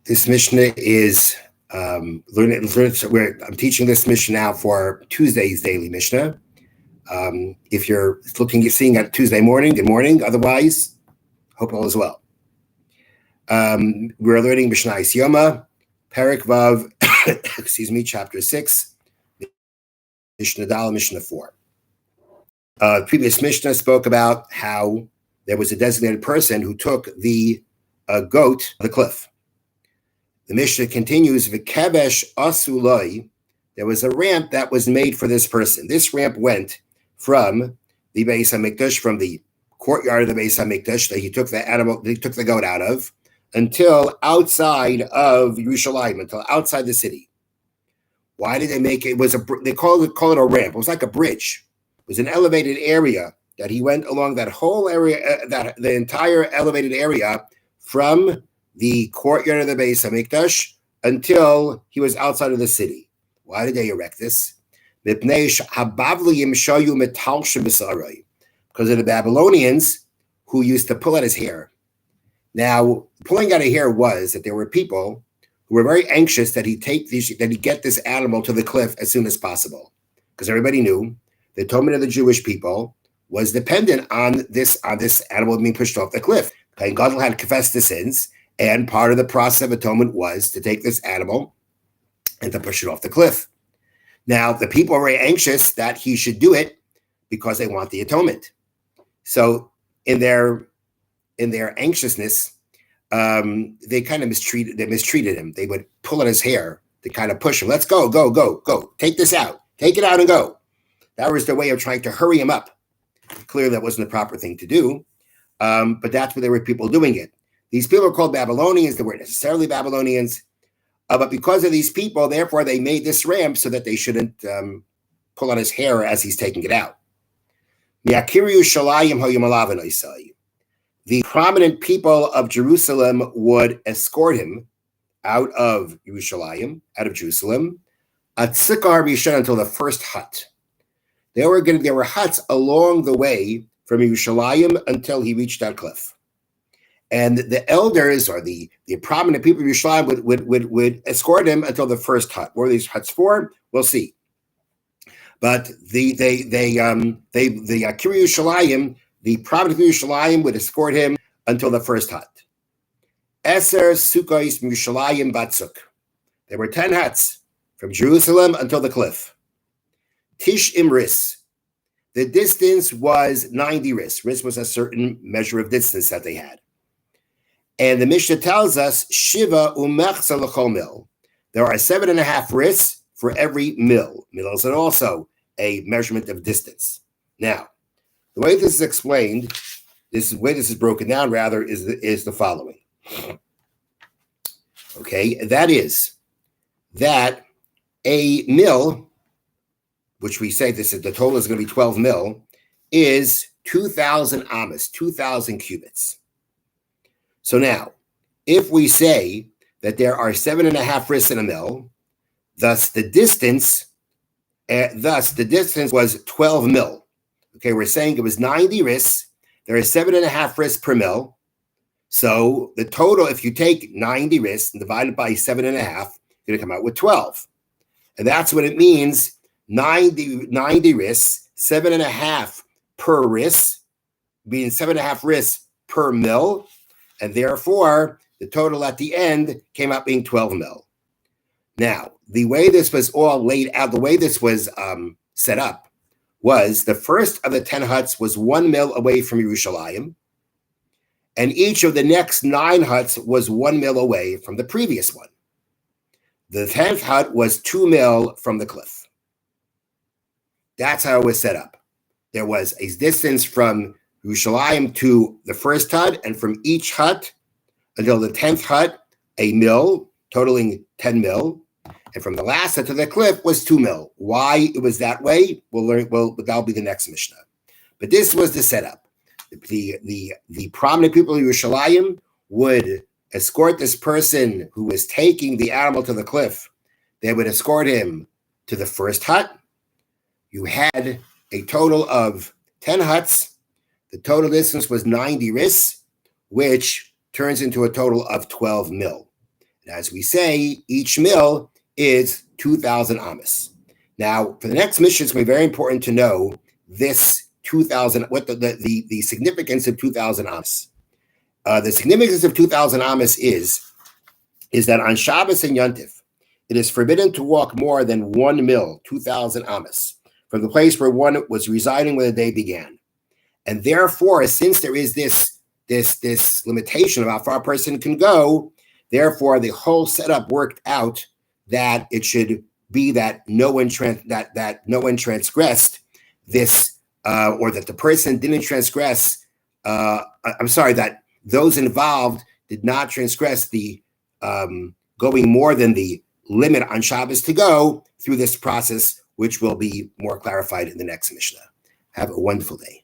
This Mishnah is I'm teaching this Mishnah now for Tuesday's daily Mishnah. If you're seeing it Tuesday morning, good morning. Otherwise, hope all is well. We're learning Mishnah Yoma, Perek Vav, chapter 6, Mishnah Dal, Mishnah 4. Previous Mishnah spoke about how there was a designated person who took the goat to the cliff. The Mishnah continues, V'kebesh asuloi, there was a ramp that was made for this person. This ramp went from the Beis HaMikdash, from the courtyard of the Beis HaMikdash that he took the goat out of, until outside of Yerushalayim, until outside the city. Why did they make it? They call it a ramp. It was like a bridge. It was an elevated area that he went along that whole area, the entire elevated area from the courtyard of the Beis HaMikdash until he was outside of the city. Why did they erect this? Because of the Babylonians who used to pull at his hair. Now, pulling out of hair was that there were people who were very anxious that he get this animal to the cliff as soon as possible, because everybody knew the atonement of the Jewish people was dependent on this animal being pushed off the cliff. Kohen Gadol had confessed the sins, and part of the process of atonement was to take this animal and to push it off the cliff. Now, the people were very anxious that he should do it because they want the atonement. So in their anxiousness, they kind of mistreated him. They would pull at his hair to kind of push him. Let's go. Take this out. Take it out and go. That was their way of trying to hurry him up. Clearly, that wasn't the proper thing to do. But that's where there were people doing it. These people are called Babylonians. They weren't necessarily Babylonians. But because of these people, therefore, they made this ramp so that they shouldn't pull on his hair as he's taking it out. The prominent people of Jerusalem would escort him out of Jerusalem, until the first hut. There were huts along the way from Yerushalayim until he reached that cliff. And the elders or the prominent people of Yerushalayim would escort him until the first hut. What are these huts for? We'll see. But the Yerushalayim, the prominent people of Yerushalayim would escort him until the first hut. Eser Sukkos Yerushalayim Batzuk. There were 10 huts from Jerusalem until the cliff. Tish Imris. The distance was 90 ris. Ris was a certain measure of distance that they had. And the Mishnah tells us, Shiva umechza l'chol mil. There are 7.5 ris for every mil. Mil is also a measurement of distance. Now, the way this is explained, this is broken down rather, is the following. Okay, that is that a mil, which we say the total is going to be 12 mil, is 2,000 amas, 2,000 cubits. So now, if we say that there are 7.5 ris in a mil, thus the distance was 12 mil. Okay, we're saying it was 90 ris. There are 7.5 ris per mil. So the total, if you take 90 ris and divide it by 7.5, you're going to come out with 12. And that's what it means, 90 ris, 7.5 per ris, being 7.5 ris per mil. And therefore, the total at the end came out being 12 mil. Now, the way this was all laid out, the way this was set up, was the first of the 10 huts was 1 mil away from Yerushalayim, and each of the next 9 huts was 1 mil away from the previous one. The 10th hut was 2 mil from the cliff. That's how it was set up. There was a distance from Yerushalayim to the first hut, and from each hut until the 10th hut, a mil, totaling 10 mil. And from the last hut to the cliff was 2 mil. Why it was that way, we'll learn. Well, that'll be the next Mishnah. But this was the setup. The prominent people of Yerushalayim would escort this person who was taking the animal to the cliff. They would escort him to the first hut. You had a total of 10 huts. The total distance was 90 ris, which turns into a total of 12 mil. As we say, each mill is 2,000 amas. Now, for the next Mishnah, it's going to be very important to know this 2,000, what the significance of 2,000 amas. The significance of 2,000 amas is that on Shabbos and Yontif, it is forbidden to walk more than 1 mil, 2,000 amas, from the place where one was residing when the day began. And therefore, since there is this limitation of how far a person can go, therefore the whole setup worked out that it should be that no one transgressed this, or that the person didn't transgress. That those involved did not transgress the going more than the limit on Shabbos to go through this process, which will be more clarified in the next Mishnah. Have a wonderful day.